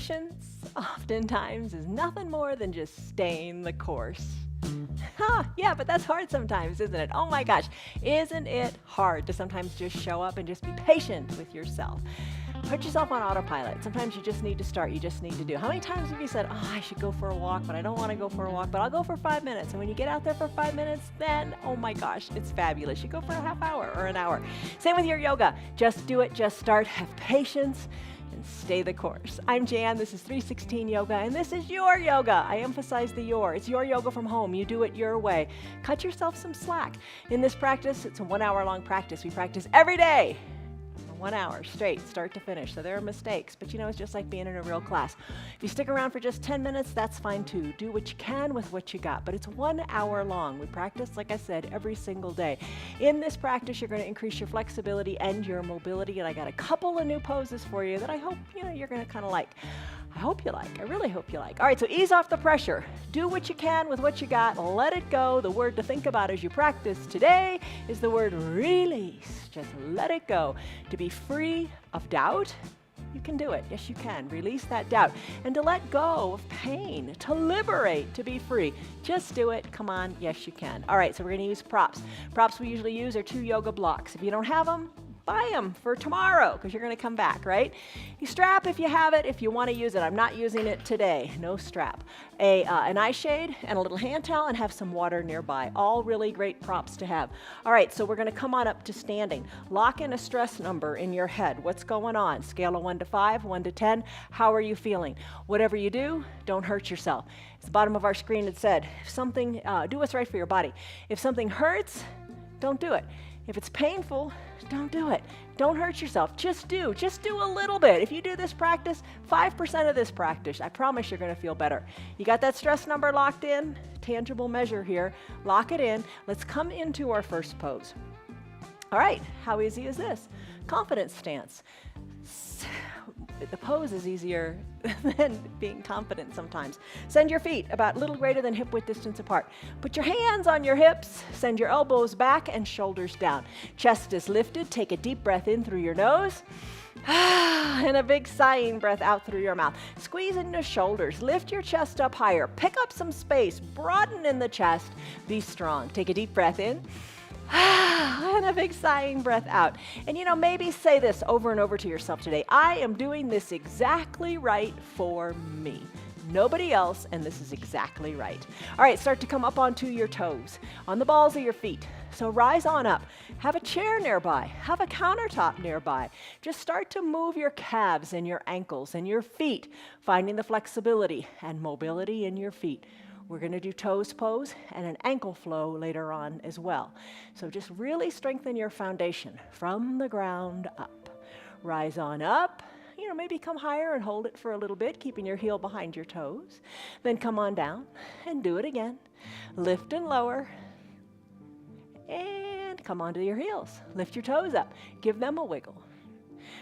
patience oftentimes is nothing more than just staying the course. Huh, yeah, but that's hard sometimes, isn't it? Oh my gosh, isn't it hard to sometimes just show up and just be patient with yourself? Put yourself on autopilot. Sometimes you just need to start, you just need to do. How many times have you said, oh, I should go for a walk, but I don't want to go for a walk, but I'll go for 5 minutes. And when you get out there for 5 minutes, then, oh my gosh, it's fabulous. You go for a half hour or an hour. Same with your yoga. Just do it, just start, have patience, and stay the course. I'm Jan, this is 316 Yoga, and this is your yoga. I emphasize the your. It's your yoga from home. You do it your way. Cut yourself some slack. In this practice, it's a 1 hour long practice. We practice every day. 1 hour straight, start to finish. So there are mistakes, but you know, it's just like being in a real class. If you stick around for just 10 minutes, that's fine too. Do what you can with what you got, but it's 1 hour long. We practice, like I said, every single day. In this practice, you're going to increase your flexibility and your mobility, and I got a couple of new poses for you that I hope, you know, you're going to kind of like. I hope you like. I really hope you like. All right, so ease off the pressure. Do what you can with what you got. Let it go. The word to think about as you practice today is the word release. Just let it go. To be free of doubt, you can do it. Yes, you can. Release that doubt. And to let go of pain, to liberate, to be free. Just do it. Come on. Yes, you can. All right, so we're going to use props. Props we usually use are 2 yoga blocks. If you don't have them, buy them for tomorrow because you're going to come back, right? You strap if you have it, if you want to use it. I'm not using it today. No strap. An eye shade and a little hand towel and have some water nearby. All really great props to have. All right, so we're going to come on up to standing. Lock in a stress number in your head. What's going on? Scale of 1 to 5, 1 to 10. How are you feeling? Whatever you do, don't hurt yourself. At the bottom of our screen it said, if something, do what's right for your body. If something hurts, don't do it. If it's painful, don't do it. Don't hurt yourself. Just do a little bit. If you do this practice, 5% of this practice, I promise you're going to feel better. You got that stress number locked in? Tangible measure here. Lock it in. Let's come into our first pose. All right, how easy is this? Confidence stance. The pose is easier than being confident sometimes. Send your feet about a little greater than hip width distance apart. Put your hands on your hips. Send your elbows back and shoulders down. Chest is lifted. Take a deep breath in through your nose. And a big sighing breath out through your mouth. Squeeze into the shoulders. Lift your chest up higher. Pick up some space. Broaden in the chest. Be strong. Take a deep breath in. And a big sighing breath out. And you know, maybe say this over and over to yourself today. I am doing this exactly right for me. Nobody else, and this is exactly right. All right, start to come up onto your toes, on the balls of your feet. So rise on up. Have a chair nearby. Have a countertop nearby. Just start to move your calves and your ankles and your feet, finding the flexibility and mobility in your feet. We're going to do toes pose and an ankle flow later on as well. So just really strengthen your foundation from the ground up. Rise on up. You know, maybe come higher and hold it for a little bit, keeping your heel behind your toes. Then come on down and do it again. Lift and lower. And come onto your heels. Lift your toes up. Give them a wiggle.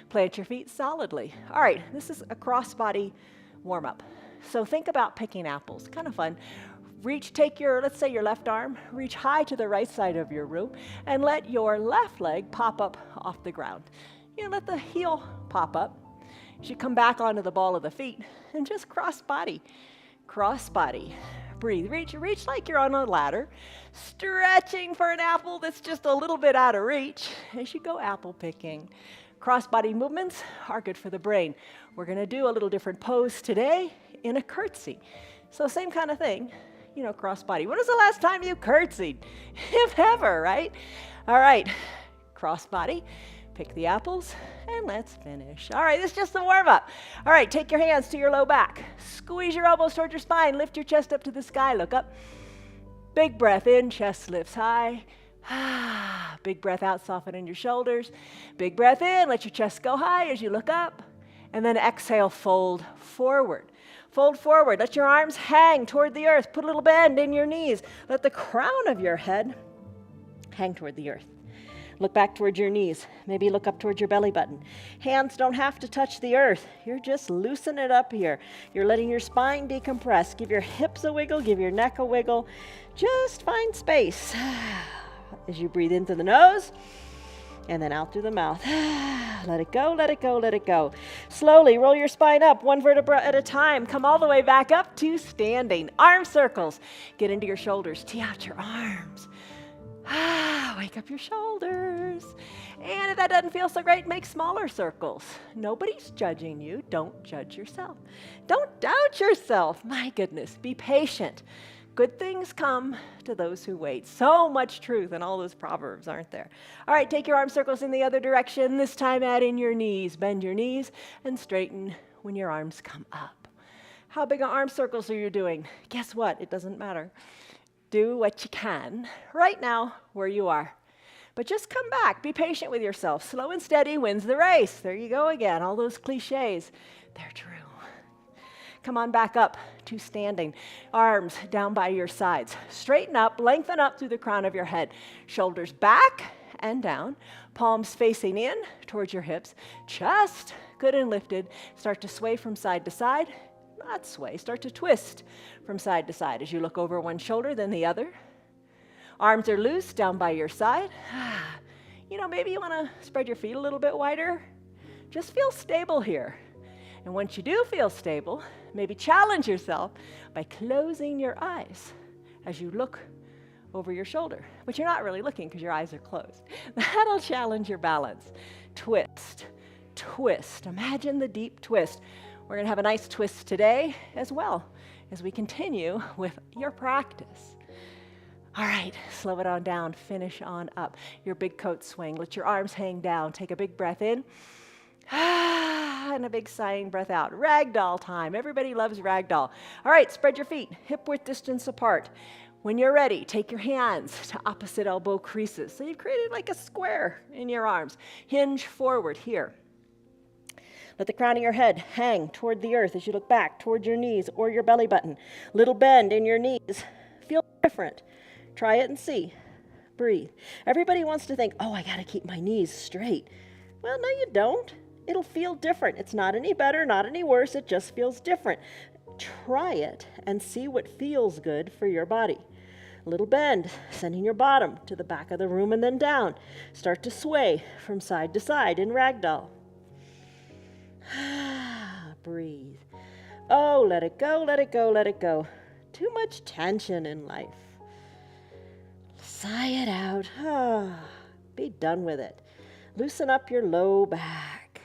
Plant your feet solidly. All right, this is a crossbody warm-up. So think about picking apples. Kind of fun. Take your, let's say your left arm, reach high to the right side of your room, and let your left leg pop up off the ground. You know, let the heel pop up. You should come back onto the ball of the feet and just cross body. Cross body. Breathe. Reach like you're on a ladder. Stretching for an apple that's just a little bit out of reach as you go apple picking. Cross-body movements are good for the brain. We're going to do a little different pose today in a curtsy. So same kind of thing, you know, cross-body. When was the last time you curtsied? If ever, right? All right, cross-body. Pick the apples, and let's finish. All right, this is just the warm-up. All right, take your hands to your low back. Squeeze your elbows towards your spine. Lift your chest up to the sky. Look up. Big breath in, chest lifts high. Big breath out, soften in your shoulders. Big breath in, let your chest go high as you look up. And then exhale, fold forward. Fold forward, let your arms hang toward the earth. Put a little bend in your knees. Let the crown of your head hang toward the earth. Look back towards your knees. Maybe look up towards your belly button. Hands don't have to touch the earth. You're just loosening it up here. You're letting your spine decompress. Give your hips a wiggle, give your neck a wiggle. Just find space. As you breathe into the nose And then out through the mouth. Let it go, let it go, let it go. Slowly roll your spine up, one vertebra at a time. Come all the way back up to standing. Arm circles. Get into your shoulders. Tee out your arms. Wake up your shoulders. And if that doesn't feel so great, make smaller circles. Nobody's judging you. Don't judge yourself. Don't doubt yourself. My goodness, be patient. Good things come to those who wait. So much truth in all those proverbs, aren't there? All right, take your arm circles in the other direction. This time add in your knees. Bend your knees and straighten when your arms come up. How big of arm circles are you doing? Guess what? It doesn't matter. Do what you can right now where you are. But just come back. Be patient with yourself. Slow and steady wins the race. There you go again. All those cliches, they're true. Come on back up to standing. Arms down by your sides. Straighten up, lengthen up through the crown of your head. Shoulders back and down. Palms facing in towards your hips. Chest good and lifted. Start to sway from side to side. Not sway, start to twist from side to side as you look over one shoulder, then the other. Arms are loose down by your side. Maybe you want to spread your feet a little bit wider. Just feel stable here. And once you do feel stable, maybe challenge yourself by closing your eyes as you look over your shoulder. But you're not really looking because your eyes are closed. That'll challenge your balance. Twist, twist. Imagine the deep twist. We're going to have a nice twist today as well as we continue with your practice. All right, slow it on down. Finish on up. Your big coat swing. Let your arms hang down. Take a big breath in. And a big sighing breath out. Ragdoll time. Everybody loves ragdoll. All right, spread your feet, hip-width distance apart. When you're ready, take your hands to opposite elbow creases. So you've created like a square in your arms. Hinge forward here. Let the crown of your head hang toward the earth as you look back toward your knees or your belly button. Little bend in your knees. Feel different. Try it and see. Breathe. Everybody wants to think, I got to keep my knees straight. Well, no, you don't. It'll feel different. It's not any better, not any worse. It just feels different. Try it and see what feels good for your body. A little bend, sending your bottom to the back of the room and then down. Start to sway from side to side in ragdoll. Breathe. Oh, let it go, let it go, let it go. Too much tension in life. Sigh it out. Be done with it. Loosen up your low back.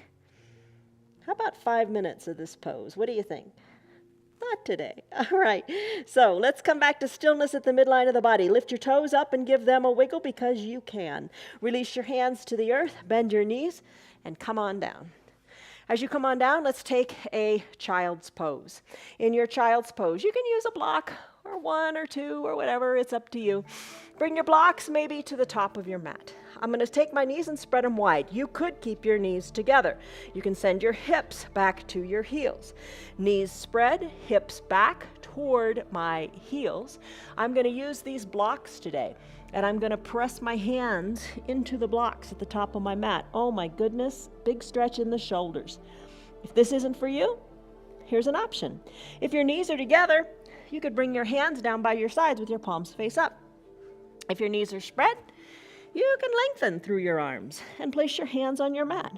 How about 5 minutes of this pose? What do you think? Not today. All right. So let's come back to stillness at the midline of the body. Lift your toes up and give them a wiggle because you can. Release your hands to the earth, bend your knees, and come on down. As you come on down, let's take a child's pose. In your child's pose, you can use a block or one or two or whatever. It's up to you. Bring your blocks maybe to the top of your mat. I'm going to take my knees and spread them wide. You could keep your knees together. You can send your hips back to your heels. Knees spread, hips back toward my heels. I'm going to use these blocks today, and I'm going to press my hands into the blocks at the top of my mat. Oh my goodness, big stretch in the shoulders. If this isn't for you, here's an option. If your knees are together, you could bring your hands down by your sides with your palms face up. If your knees are spread, you can lengthen through your arms and place your hands on your mat.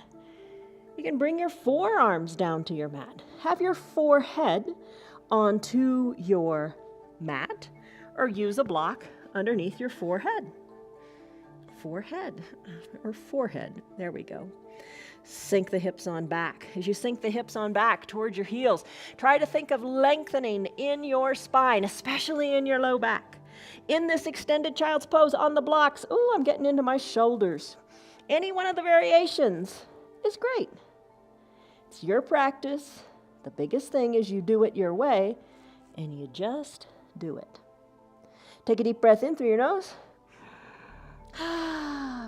You can bring your forearms down to your mat. Have your forehead onto your mat or use a block underneath your forehead. Forehead or forehead. There we go. Sink the hips on back. As you sink the hips on back towards your heels, try to think of lengthening in your spine, especially in your low back. In this extended child's pose on the blocks, I'm getting into my shoulders. Any one of the variations is great. It's your practice. The biggest thing is you do it your way, and you just do it. Take a deep breath in through your nose.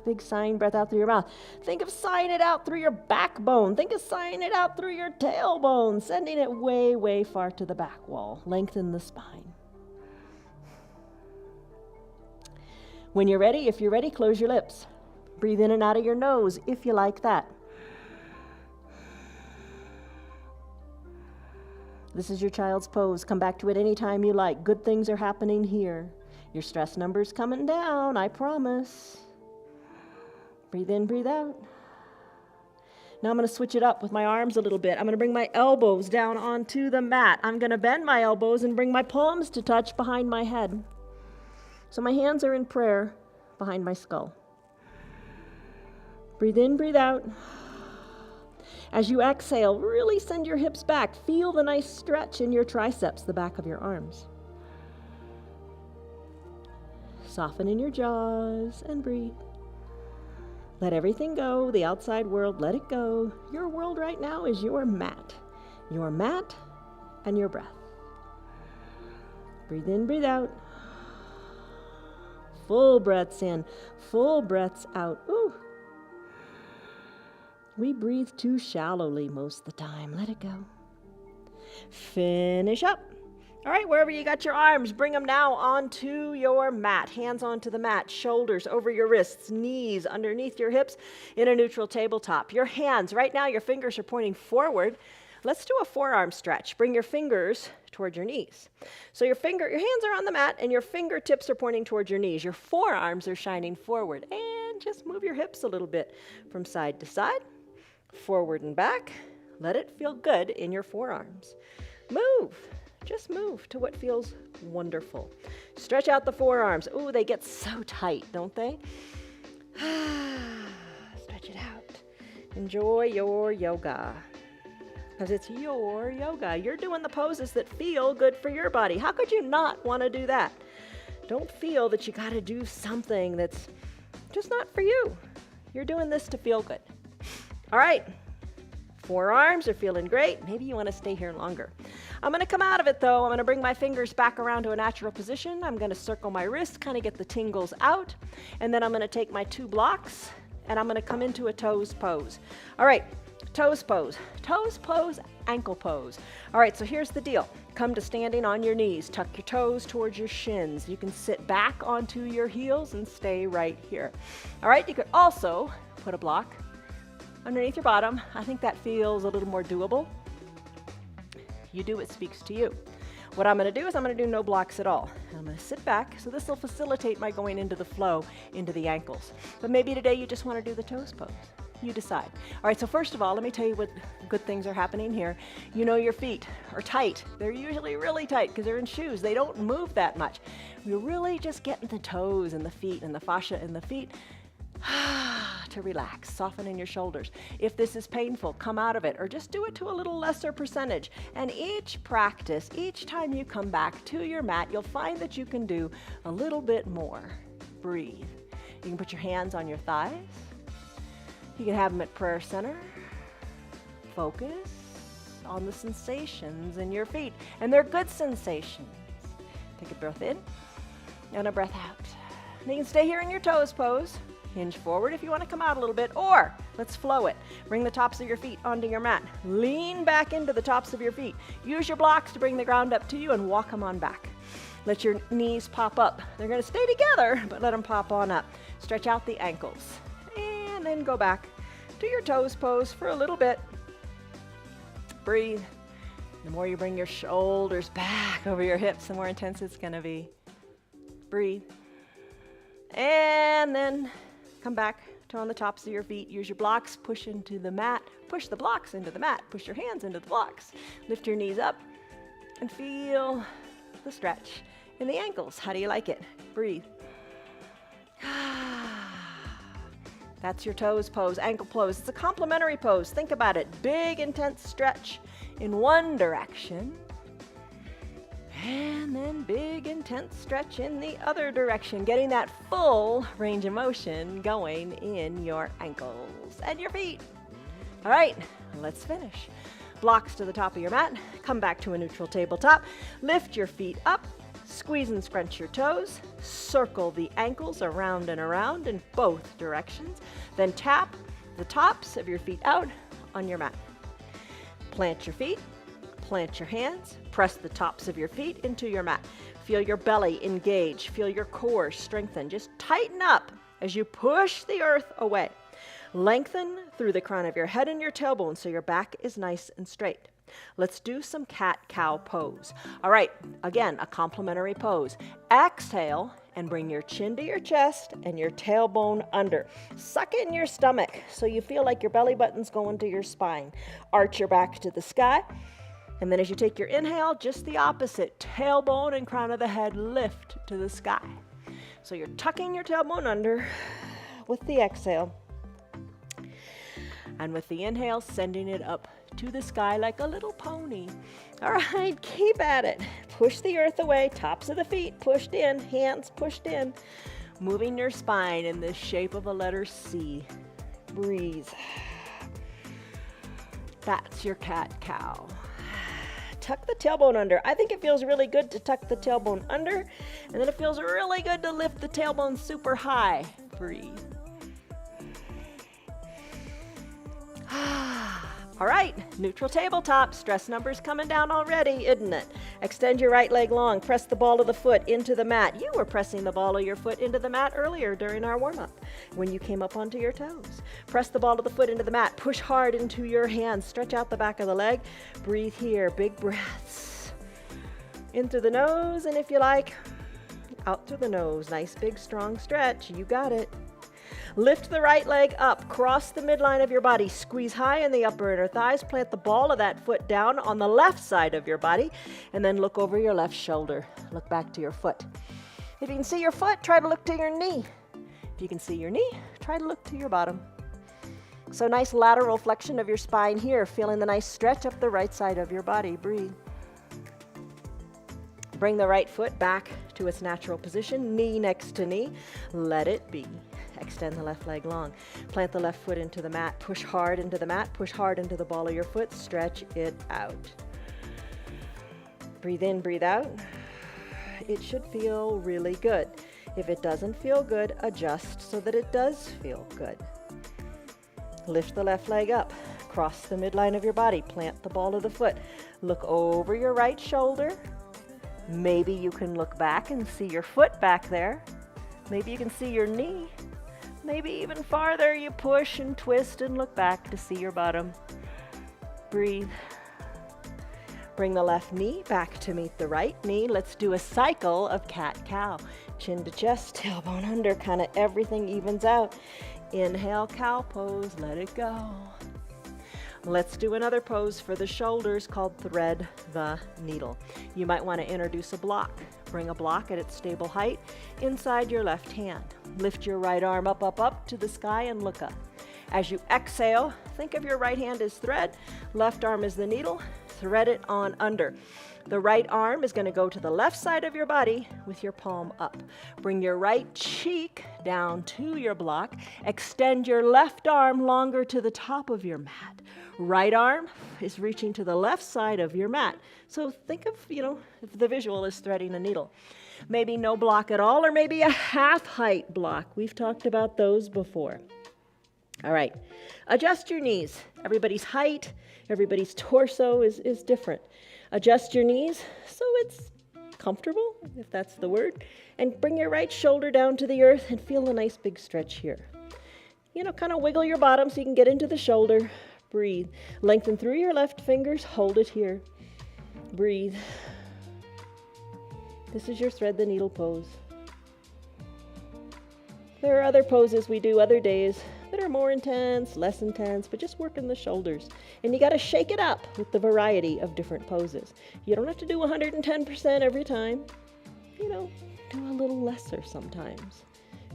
Big sighing breath out through your mouth. Think of sighing it out through your backbone. Think of sighing it out through your tailbone, sending it way, way far to the back wall. Lengthen the spine. When you're ready, if you're ready, close your lips. Breathe in and out of your nose if you like that. This is your child's pose. Come back to it anytime you like. Good things are happening here. Your stress number's coming down, I promise. Breathe in, breathe out. Now I'm going to switch it up with my arms a little bit. I'm going to bring my elbows down onto the mat. I'm going to bend my elbows and bring my palms to touch behind my head. So my hands are in prayer behind my skull. Breathe in, breathe out. As you exhale, really send your hips back. Feel the nice stretch in your triceps, the back of your arms. Soften in your jaws and breathe. Let everything go, the outside world, let it go. Your world right now is your mat and your breath. Breathe in, breathe out. Full breaths in, full breaths out. Ooh. We breathe too shallowly most of the time. Let it go. Finish up. All right, wherever you got your arms, bring them now onto your mat. Hands onto the mat, shoulders over your wrists, knees underneath your hips in a neutral tabletop. Your hands, right now your fingers are pointing forward. Let's do a forearm stretch. Bring your fingers toward your knees. So your hands are on the mat and your fingertips are pointing towards your knees. Your forearms are shining forward. And just move your hips a little bit from side to side, forward and back. Let it feel good in your forearms. Move. Just move to what feels wonderful. Stretch out the forearms. Ooh, they get so tight, don't they? Stretch it out. Enjoy your yoga. Because it's your yoga. You're doing the poses that feel good for your body. How could you not want to do that? Don't feel that you got to do something that's just not for you. You're doing this to feel good. All right. Forearms are feeling great. Maybe you want to stay here longer. I'm going to come out of it, though. I'm going to bring my fingers back around to a natural position. I'm going to circle my wrists, kind of get the tingles out. And then I'm going to take my 2 blocks, and I'm going to come into a toes pose. All right, toes pose. Toes pose, ankle pose. All right, so here's the deal. Come to standing on your knees. Tuck your toes towards your shins. You can sit back onto your heels and stay right here. All right, you could also put a block underneath your bottom. I think that feels a little more doable. You do what speaks to you. What I'm going to do is I'm going to do no blocks at all. I'm going to sit back, so this will facilitate my going into the flow, into the ankles. But maybe today you just want to do the toes pose. You decide. All right, so first of all, let me tell you what good things are happening here. You know your feet are tight. They're usually really tight because they're in shoes. They don't move that much. We're really just getting the toes and the feet and the fascia in the feet to relax, soften in your shoulders. If this is painful, come out of it, or just do it to a little lesser percentage. And each practice, each time you come back to your mat, you'll find that you can do a little bit more. Breathe. You can put your hands on your thighs. You can have them at prayer center. Focus on the sensations in your feet, and they're good sensations. Take a breath in and a breath out. And you can stay here in your toes pose. Hinge forward if you want to come out a little bit, or let's flow it. Bring the tops of your feet onto your mat. Lean back into the tops of your feet. Use your blocks to bring the ground up to you and walk them on back. Let your knees pop up. They're going to stay together, but let them pop on up. Stretch out the ankles. And then go back to your toes pose for a little bit. Breathe. The more you bring your shoulders back over your hips, the more intense it's going to be. Breathe. And then come back to on the tops of your feet. Use your blocks, push into the mat. Push the blocks into the mat. Push your hands into the blocks. Lift your knees up and feel the stretch in the ankles. How do you like it? Breathe. That's your toes pose, ankle pose. It's a complementary pose. Think about it. Big, intense stretch in one direction. And then big, intense stretch in the other direction, getting that full range of motion going in your ankles and your feet. All right, let's finish. Blocks to the top of your mat. Come back to a neutral tabletop. Lift your feet up. Squeeze and scrunch your toes. Circle the ankles around and around in both directions. Then tap the tops of your feet out on your mat. Plant your feet. Plant your hands, press the tops of your feet into your mat. Feel your belly engage, feel your core strengthen. Just tighten up as you push the earth away. Lengthen through the crown of your head and your tailbone so your back is nice and straight. Let's do some cat-cow pose. All right, again, a complementary pose. Exhale and bring your chin to your chest and your tailbone under. Suck in your stomach so you feel like your belly button's going to your spine. Arch your back to the sky. And then as you take your inhale, just the opposite. Tailbone and crown of the head lift to the sky. So you're tucking your tailbone under with the exhale. And with the inhale, sending it up to the sky like a little pony. All right, keep at it. Push the earth away, tops of the feet pushed in, hands pushed in. Moving your spine in the shape of a letter C. Breathe. That's your cat-cow. Tuck the tailbone under. I think it feels really good to tuck the tailbone under, and then it feels really good to lift the tailbone super high. Breathe. All right, neutral tabletop. Stress numbers coming down already, isn't it? Extend your right leg long. Press the ball of the foot into the mat. You were pressing the ball of your foot into the mat earlier during our warm-up when you came up onto your toes. Press the ball of the foot into the mat. Push hard into your hands. Stretch out the back of the leg. Breathe here. Big breaths. In through the nose, and if you like, out through the nose. Nice, big, strong stretch. You got it. Lift the right leg up, cross the midline of your body, squeeze high in the upper inner thighs, plant the ball of that foot down on the left side of your body, and then look over your left shoulder. Look back to your foot. If you can see your foot, try to look to your knee. If you can see your knee, try to look to your bottom. So nice lateral flexion of your spine here, feeling the nice stretch up the right side of your body. Breathe. Bring the right foot back to its natural position, knee next to knee. Let it be. Extend the left leg long. Plant the left foot into the mat. Push hard into the mat. Push hard into the ball of your foot. Stretch it out. Breathe in, breathe out. It should feel really good. If it doesn't feel good, adjust so that it does feel good. Lift the left leg up. Cross the midline of your body. Plant the ball of the foot. Look over your right shoulder. Maybe you can look back and see your foot back there. Maybe you can see your knee. Maybe even farther, you push and twist and look back to see your bottom. Breathe. Bring the left knee back to meet the right knee. Let's do a cycle of cat-cow. Chin to chest, tailbone under, kind of everything evens out. Inhale, cow pose, let it go. Let's do another pose for the shoulders called thread the needle. You might want to introduce a block. Bring a block at its stable height inside your left hand. Lift your right arm up, up, up to the sky and look up. As you exhale, think of your right hand as thread, left arm as the needle, thread it on under. The right arm is going to go to the left side of your body with your palm up. Bring your right cheek down to your block. Extend your left arm longer to the top of your mat. Right arm is reaching to the left side of your mat. So think of, if the visual is threading a needle. Maybe no block at all, or maybe a half height block. We've talked about those before. All right, adjust your knees. Everybody's height, everybody's torso is different. Adjust your knees so it's comfortable, if that's the word, and bring your right shoulder down to the earth and feel a nice big stretch here. Kind of wiggle your bottom so you can get into the shoulder. Breathe. Lengthen through your left fingers. Hold it here. Breathe. This is your thread the needle pose. There are other poses we do other days that are more intense, less intense, but just working the shoulders. And you got to shake it up with the variety of different poses. You don't have to do 110% every time. Do a little lesser sometimes.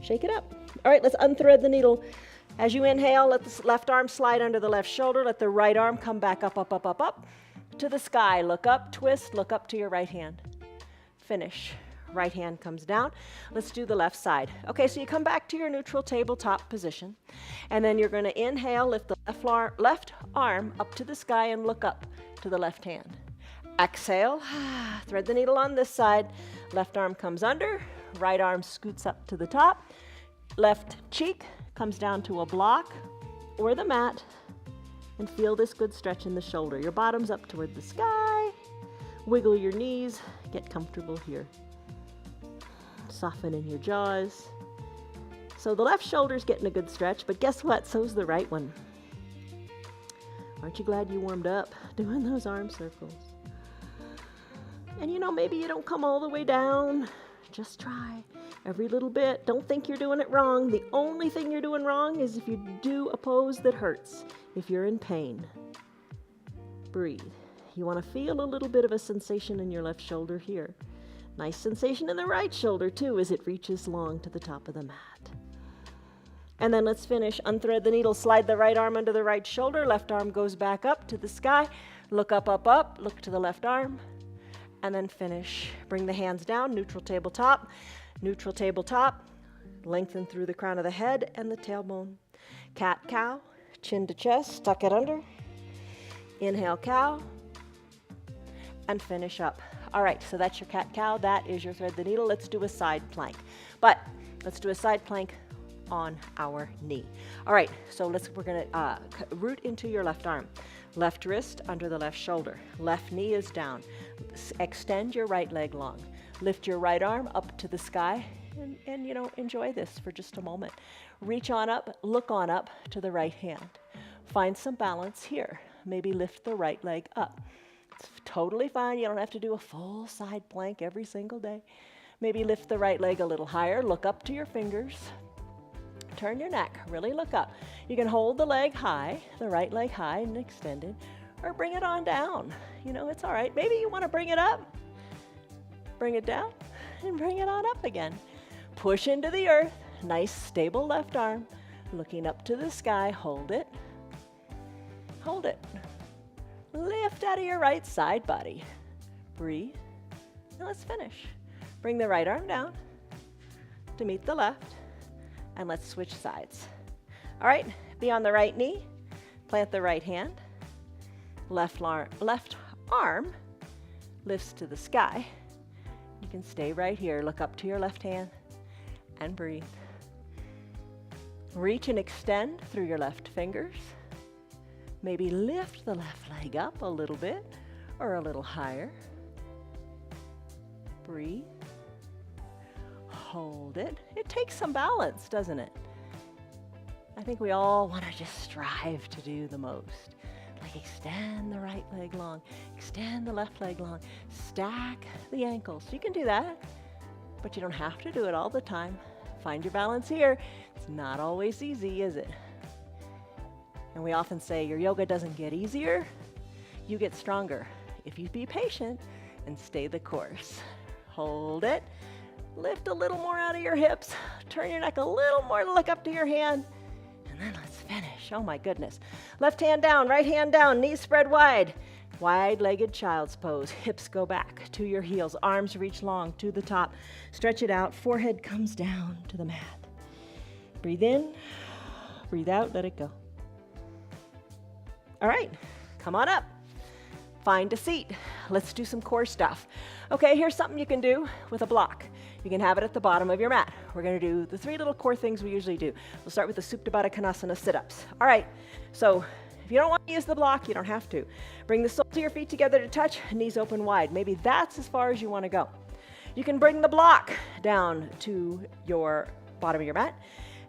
Shake it up. All right, let's unthread the needle. As you inhale, let the left arm slide under the left shoulder. Let the right arm come back up, up, up, up, up to the sky. Look up, twist, look up to your right hand. Finish. Right hand comes down. Let's do the left side. Okay, so you come back to your neutral tabletop position, and then you're going to inhale, lift the left arm up to the sky and look up to the left hand. Exhale, thread the needle on this side. Left arm comes under, right arm scoots up to the top. Left cheek comes down to a block or the mat, and feel this good stretch in the shoulder. Your bottom's up toward the sky. Wiggle your knees, get comfortable here. Soften in your jaws. So the left shoulder's getting a good stretch, but guess what? So's the right one. Aren't you glad you warmed up doing those arm circles? And maybe you don't come all the way down. Just try every little bit. Don't think you're doing it wrong. The only thing you're doing wrong is if you do a pose that hurts, if you're in pain. Breathe. You want to feel a little bit of a sensation in your left shoulder here. Nice sensation in the right shoulder too as it reaches long to the top of the mat. And then let's finish. Unthread the needle, slide the right arm under the right shoulder, left arm goes back up to the sky, look up, up, up, look to the left arm, and then finish. Bring the hands down, neutral tabletop, lengthen through the crown of the head and the tailbone. Cat, cow, chin to chest, tuck it under, inhale, cow, and finish up. All right, so that's your cat, cow, that is your thread the needle. Let's do a side plank, but let's do a side plank on our knee. All right, so we're gonna root into your left arm. Left wrist under the left shoulder. Left knee is down. Extend your right leg long. Lift your right arm up to the sky and enjoy this for just a moment. Reach on up, look on up to the right hand. Find some balance here. Maybe lift the right leg up. It's totally fine. You don't have to do a full side plank every single day. Maybe lift the right leg a little higher. Look up to your fingers. Turn your neck, really look up. You can hold the leg high, the right leg high and extended, or bring it on down. It's all right. Maybe you want to bring it up, bring it down, and bring it on up again. Push into the earth, nice stable left arm, looking up to the sky, hold it, hold it. Lift out of your right side body. Breathe. Now let's finish. Bring the right arm down to meet the left. And let's switch sides. All right, be on the right knee, plant the right hand, left arm lifts to the sky. You can stay right here, look up to your left hand and breathe. Reach and extend through your left fingers. Maybe lift the left leg up a little bit or a little higher. Breathe. Hold it. It takes some balance, doesn't it? I think we all want to just strive to do the most. Like extend the right leg long, extend the left leg long, stack the ankles. You can do that, but you don't have to do it all the time. Find your balance here. It's not always easy, is it? And we often say your yoga doesn't get easier, you get stronger if you be patient and stay the course. Hold it. Lift a little more out of your hips. Turn your neck a little more, look up to your hand. And then let's finish. Oh my goodness. Left hand down, right hand down, knees spread wide. Wide-legged child's pose. Hips go back to your heels. Arms reach long to the top. Stretch it out. Forehead comes down to the mat. Breathe in, breathe out, let it go. All right, come on up. Find a seat. Let's do some core stuff. Okay, here's something you can do with a block. You can have it at the bottom of your mat. We're going to do the 3 little core things we usually do. We'll start with the Supta Baddha Konasana sit-ups. All right, so if you don't want to use the block, you don't have to. Bring the soles of your feet together to touch, knees open wide. Maybe that's as far as you want to go. You can bring the block down to your bottom of your mat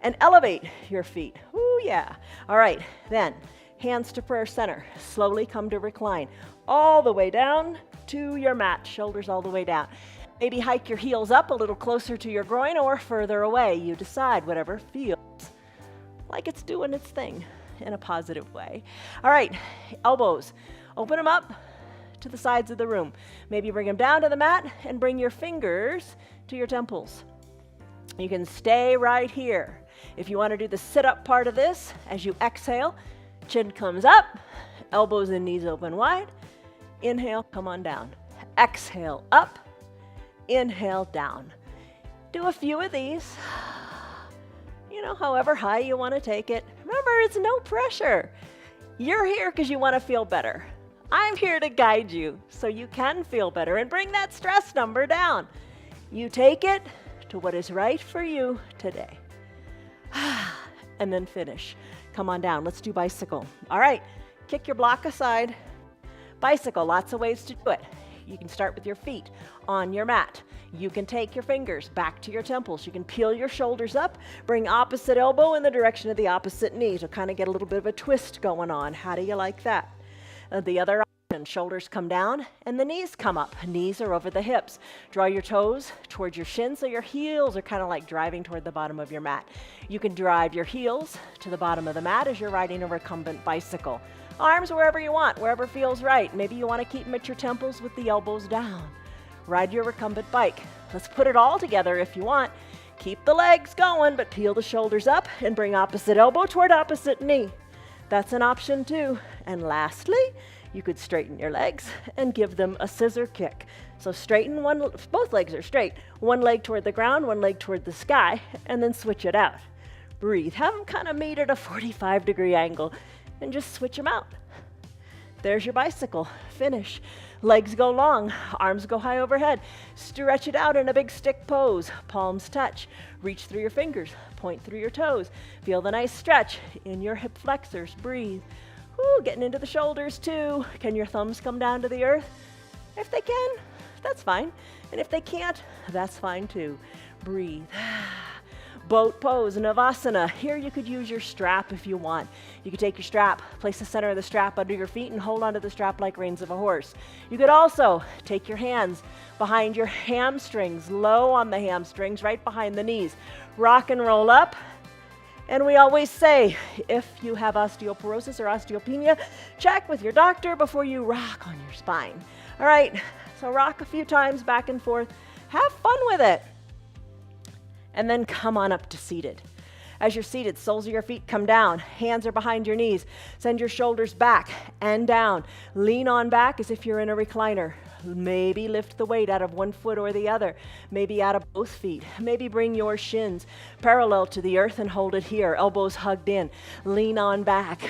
and elevate your feet. Ooh, yeah. All right, then hands to prayer center. Slowly come to recline. All the way down to your mat, shoulders all the way down. Maybe hike your heels up a little closer to your groin or further away. You decide, whatever feels like it's doing its thing in a positive way. All right, elbows, open them up to the sides of the room. Maybe bring them down to the mat and bring your fingers to your temples. You can stay right here. If you want to do the sit-up part of this, as you exhale, chin comes up, elbows and knees open wide. Inhale, come on down. Exhale, up. Inhale, down. Do a few of these, however high you want to take it. Remember, it's no pressure. You're here because you want to feel better. I'm here to guide you so you can feel better and bring that stress number down. You take it to what is right for you today. And then finish. Come on down. Let's do bicycle. All right. Kick your block aside. Bicycle, lots of ways to do it. You can start with your feet on your mat. You can take your fingers back to your temples. You can peel your shoulders up, bring opposite elbow in the direction of the opposite knee to kind of get a little bit of a twist going on. How do you like that? The other option, shoulders come down and the knees come up. Knees are over the hips. Draw your toes towards your shins so your heels are kind of like driving toward the bottom of your mat. You can drive your heels to the bottom of the mat as you're riding a recumbent bicycle. Arms wherever you want, wherever feels right. Maybe you want to keep them at your temples with the elbows down. Ride your recumbent bike. Let's put it all together if you want. Keep the legs going, but peel the shoulders up and bring opposite elbow toward opposite knee. That's an option too. And lastly, you could straighten your legs and give them a scissor kick. So straighten both legs are straight. One leg toward the ground, one leg toward the sky, and then switch it out. Breathe. Have them kind of meet at a 45-degree angle and just switch them out. There's your bicycle. Finish. Legs go long, arms go high overhead. Stretch it out in a big stick pose. Palms touch. Reach through your fingers. Point through your toes. Feel the nice stretch in your hip flexors. Breathe. Woo, getting into the shoulders too. Can your thumbs come down to the earth? If they can, that's fine. And if they can't, that's fine too. Breathe. Boat pose, Navasana. Here you could use your strap if you want. You could take your strap, place the center of the strap under your feet and hold onto the strap like reins of a horse. You could also take your hands behind your hamstrings, low on the hamstrings, right behind the knees. Rock and roll up. And we always say, if you have osteoporosis or osteopenia, check with your doctor before you rock on your spine. All right, so rock a few times back and forth. Have fun with it. And then come on up to seated. As you're seated, soles of your feet come down. Hands are behind your knees. Send your shoulders back and down. Lean on back as if you're in a recliner. Maybe lift the weight out of one foot or the other. Maybe out of both feet. Maybe bring your shins parallel to the earth and hold it here. Elbows hugged in. Lean on back.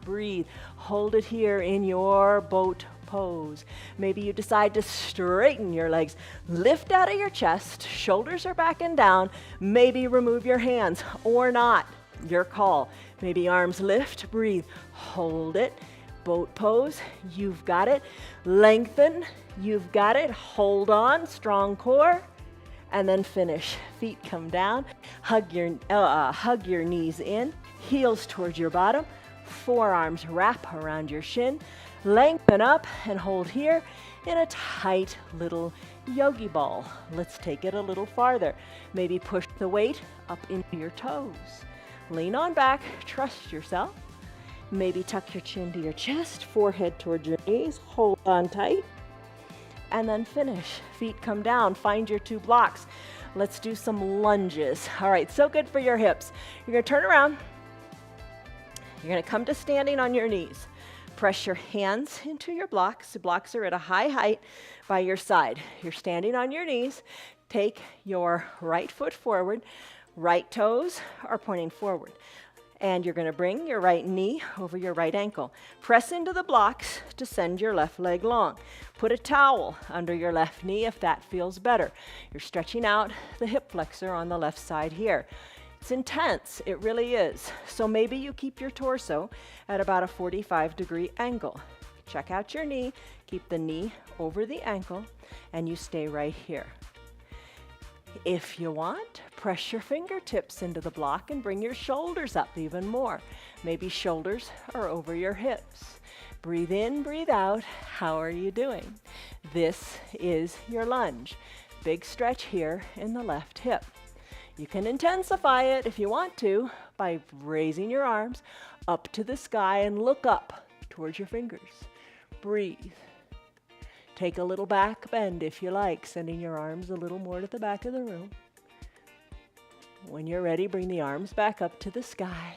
Breathe. Hold it here in your boat pose. Maybe you decide to straighten your legs. Lift out of your chest. Shoulders are back and down. Maybe remove your hands or not. Your call. Maybe arms lift. Breathe. Hold it. Boat pose. You've got it. Lengthen. You've got it. Hold on. Strong core. And then finish. Feet come down. Hug your knees in. Heels towards your bottom. Forearms wrap around your shin. Lengthen up and hold here in a tight little yogi ball. Let's take it a little farther. Maybe push the weight up into your toes. Lean on back, trust yourself. Maybe tuck your chin to your chest, forehead towards your knees, hold on tight. And then finish. Feet come down, find your two blocks. Let's do some lunges. All right, so good for your hips. You're gonna turn around. You're gonna come to standing on your knees. Press your hands into your blocks. The blocks are at a high height by your side. You're standing on your knees. Take your right foot forward. Right toes are pointing forward. And you're going to bring your right knee over your right ankle. Press into the blocks to send your left leg long. Put a towel under your left knee if that feels better. You're stretching out the hip flexor on the left side here. It's intense, it really is. So maybe you keep your torso at about a 45-degree angle. Check out your knee, keep the knee over the ankle, and you stay right here. If you want, press your fingertips into the block and bring your shoulders up even more. Maybe shoulders are over your hips. Breathe in, breathe out. How are you doing? This is your lunge. Big stretch here in the left hip. You can intensify it if you want to by raising your arms up to the sky and look up towards your fingers. Breathe. Take a little back bend if you like, sending your arms a little more to the back of the room. When you're ready, bring the arms back up to the sky.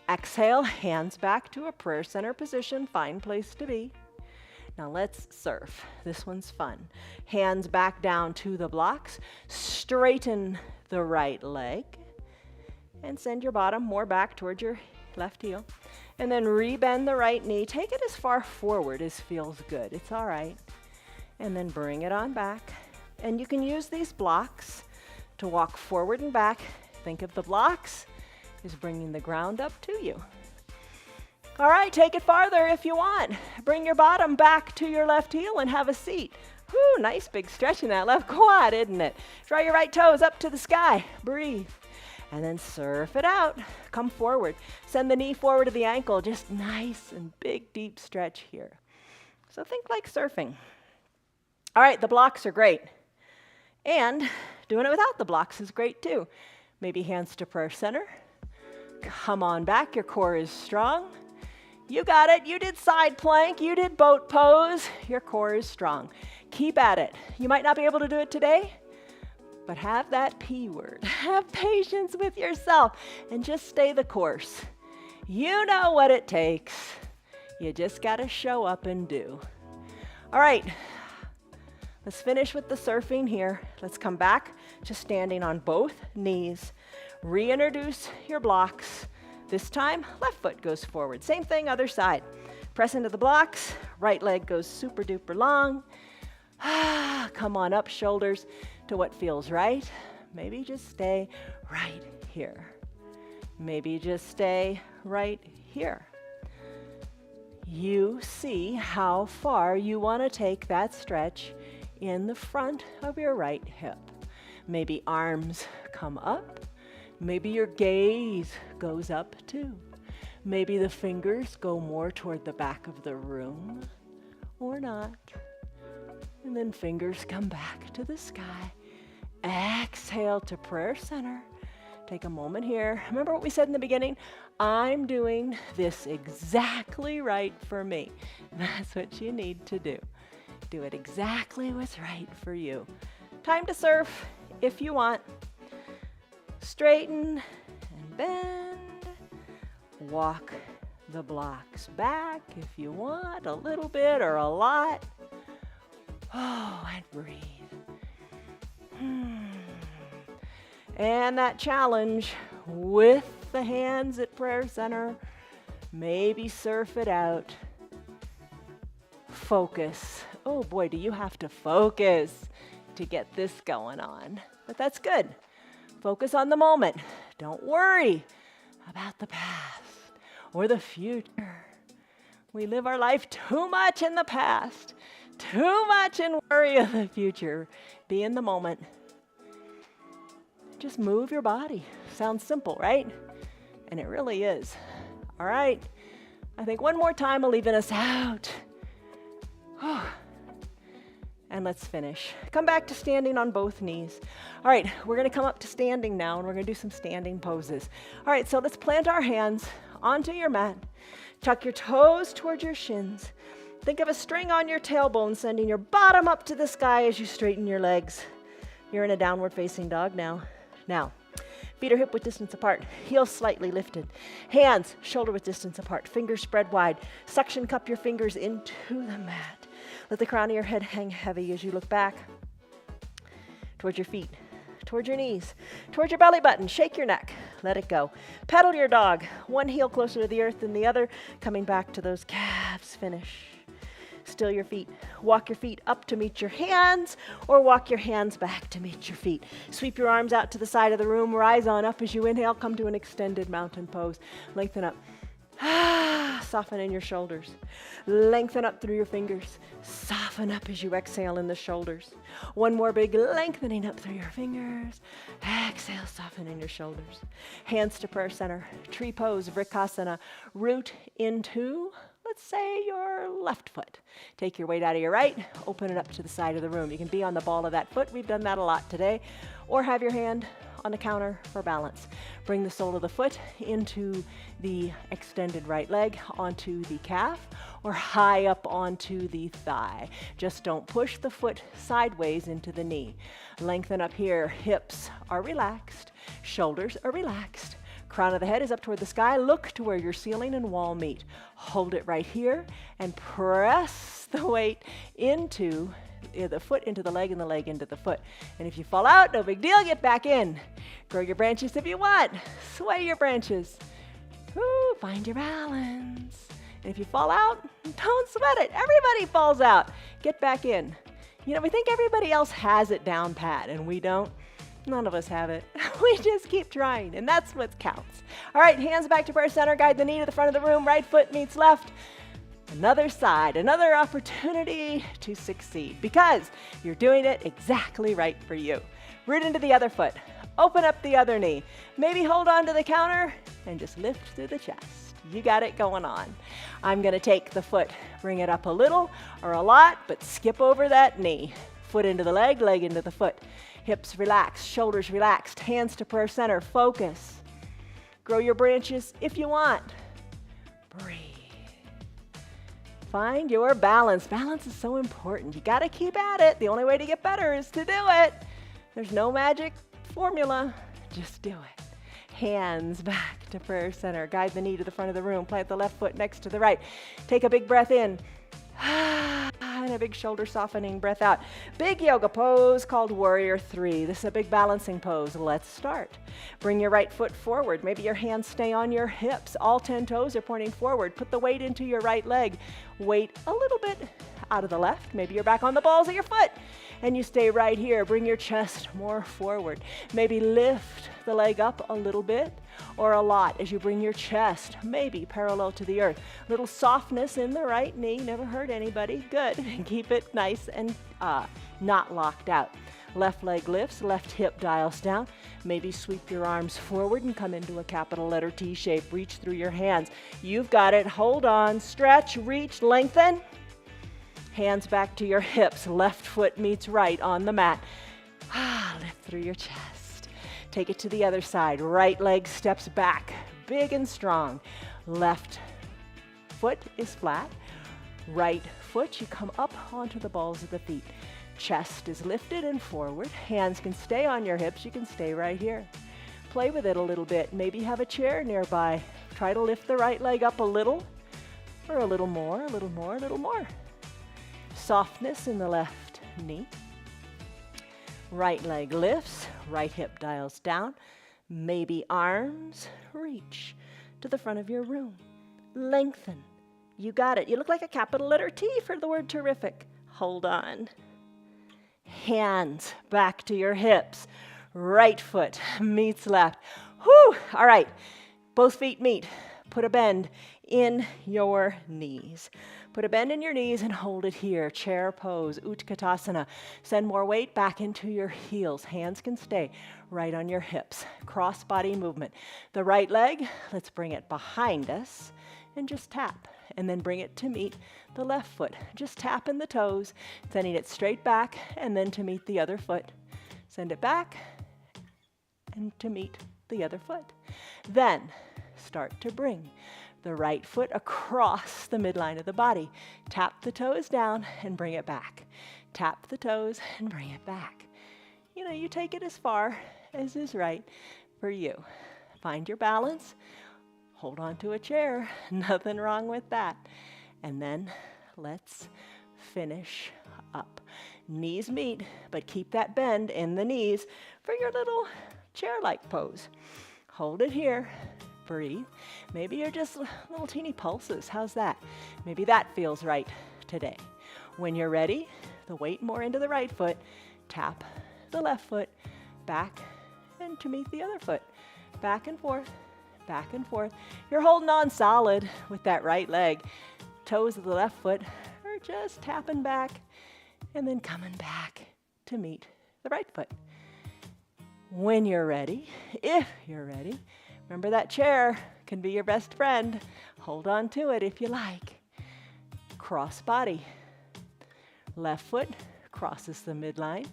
Exhale, hands back to a prayer center position, fine place to be. Now let's surf. This one's fun. Hands back down to the blocks. Straighten the right leg and send your bottom more back towards your left heel. And then rebend the right knee. Take it as far forward as feels good. It's all right. And then bring it on back. And you can use these blocks to walk forward and back. Think of the blocks as bringing the ground up to you. All right, take it farther if you want. Bring your bottom back to your left heel and have a seat. Whew, nice big stretch in that left quad, isn't it? Draw your right toes up to the sky. Breathe. And then surf it out. Come forward. Send the knee forward to the ankle. Just nice and big, deep stretch here. So think like surfing. All right, the blocks are great. And doing it without the blocks is great too. Maybe hands to prayer center. Come on back. Your core is strong. You got it. You did side plank. You did boat pose. Your core is strong. Keep at it. You might not be able to do it today, but have that P word. Have patience with yourself and just stay the course. You know what it takes. You just got to show up and do. All right. Let's finish with the surfing here. Let's come back to standing on both knees. Reintroduce your blocks. This time, left foot goes forward. Same thing, other side. Press into the blocks. Right leg goes super duper long. Come on up, shoulders to what feels right. Maybe just stay right here. Maybe just stay right here. You see how far you want to take that stretch in the front of your right hip. Maybe arms come up. Maybe your gaze goes up too. Maybe the fingers go more toward the back of the room or not. And then fingers come back to the sky. Exhale to prayer center. Take a moment here. Remember what we said in the beginning? I'm doing this exactly right for me. That's what you need to do. Do it exactly what's right for you. Time to surf if you want. Straighten and bend. Walk the blocks back if you want, a little bit or a lot. Oh, and breathe. And that challenge with the hands at prayer center, maybe surf it out. Focus. Oh boy, do you have to focus to get this going on. But that's good. Focus on the moment. Don't worry about the past or the future. We live our life too much in the past, too much in worry of the future. Be in the moment. Just move your body. Sounds simple, right? And it really is. All right. I think one more time, I'll leaving us out. And let's finish. Come back to standing on both knees. All right, we're going to come up to standing now, and we're going to do some standing poses. All right, so let's plant our hands onto your mat. Tuck your toes towards your shins. Think of a string on your tailbone, sending your bottom up to the sky as you straighten your legs. You're in a downward facing dog now. Now, feet are hip width distance apart, heels slightly lifted. Hands shoulder width distance apart, fingers spread wide. Suction cup your fingers into the mat. Let the crown of your head hang heavy as you look back towards your feet, towards your knees, towards your belly button. Shake your neck. Let it go. Pedal your dog. One heel closer to the earth than the other, coming back to those calves. Finish. Still your feet. Walk your feet up to meet your hands, or walk your hands back to meet your feet. Sweep your arms out to the side of the room. Rise on up as you inhale. Come to an extended mountain pose. Lengthen up. Soften in your shoulders. Lengthen up through your fingers. Soften up as you exhale in the shoulders. One more big lengthening up through your fingers. Exhale, soften in your shoulders. Hands to prayer center. Tree pose, Vrikasana. Root into, let's say, your left foot. Take your weight out of your right. Open it up to the side of the room. You can be on the ball of that foot. We've done that a lot today. Or have your hand on the counter for balance. Bring the sole of the foot into the extended right leg, onto the calf, or high up onto the thigh. Just don't push the foot sideways into the knee. Lengthen up here. Hips are relaxed. Shoulders are relaxed. Crown of the head is up toward the sky. Look to where your ceiling and wall meet. Hold it right here and press the weight into the foot into the leg and the leg into the foot. And if you fall out, no big deal, get back in. Grow your branches if you want. Sway your branches. Woo, find your balance. And if you fall out, don't sweat it. Everybody falls out. Get back in. You know, we think everybody else has it down pat, and we don't. None of us have it. We just keep trying, and that's what counts. All right, hands back to prayer center. Guide the knee to the front of the room. Right foot meets left. Another side, another opportunity to succeed because you're doing it exactly right for you. Root into the other foot. Open up the other knee. Maybe hold on to the counter and just lift through the chest. You got it going on. I'm going to take the foot, bring it up a little or a lot, but skip over that knee. Foot into the leg, leg into the foot. Hips relaxed, shoulders relaxed, hands to prayer center. Focus. Grow your branches if you want. Breathe. Find your balance. Balance is so important. You got to keep at it. The only way to get better is to do it. There's no magic formula. Just do it. Hands back to prayer center. Guide the knee to the front of the room. Plant the left foot next to the right. Take a big breath in. And a big shoulder softening breath out. Big yoga pose called Warrior 3. This is a big balancing pose. Let's start. Bring your right foot forward. Maybe your hands stay on your hips. All 10 toes are pointing forward. Put the weight into your right leg. Weight a little bit out of the left. Maybe you're back on the balls of your foot. And you stay right here. Bring your chest more forward. Maybe lift the leg up a little bit or a lot as you bring your chest maybe parallel to the earth. Little softness in the right knee. Never hurt anybody. Good. Keep it nice and not locked out. Left leg lifts, left hip dials down. Maybe sweep your arms forward and come into a capital letter T shape. Reach through your hands. You've got it. Hold on. Stretch, reach, lengthen. Hands back to your hips. Left foot meets right on the mat. Lift through your chest. Take it to the other side. Right leg steps back, big and strong. Left foot is flat. Right foot, you come up onto the balls of the feet. Chest is lifted and forward. Hands can stay on your hips. You can stay right here. Play with it a little bit. Maybe have a chair nearby. Try to lift the right leg up a little, or a little more, a little more, a little more. Softness in the left knee. Right leg lifts, right hip dials down. Maybe arms reach to the front of your room. Lengthen. You got it. You look like a capital letter T for the word terrific. Hold on. Hands back to your hips. Right foot meets left. Whew. All right. Both feet meet. Put a bend in your knees. Put a bend in your knees and hold it here. Chair pose, Utkatasana. Send more weight back into your heels. Hands can stay right on your hips. Cross body movement. The right leg, let's bring it behind us and just tap. And then bring it to meet the left foot. Just tap in the toes, sending it straight back and then to meet the other foot. Send it back and to meet the other foot. Then start to bring the right foot across the midline of the body. Tap the toes down and bring it back. Tap the toes and bring it back. You know, you take it as far as is right for you. Find your balance. Hold on to a chair. Nothing wrong with that. And then let's finish up. Knees meet, but keep that bend in the knees for your little chair-like pose. Hold it here. Breathe. Maybe you're just little teeny pulses. How's that? Maybe that feels right today. When you're ready, the weight more into the right foot. Tap the left foot back and to meet the other foot. Back and forth, back and forth. You're holding on solid with that right leg. Toes of the left foot are just tapping back and then coming back to meet the right foot. When you're ready, if you're ready, remember that chair can be your best friend. Hold on to it if you like. Cross body. Left foot crosses the midline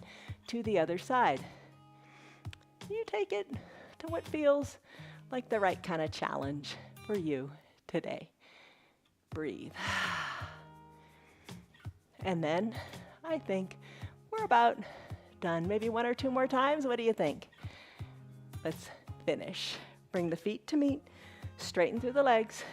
to the other side. You take it to what feels like the right kind of challenge for you today. Breathe. And then I think we're about done. Maybe one or two more times. What do you think? Let's finish. Bring the feet to meet. Straighten through the legs.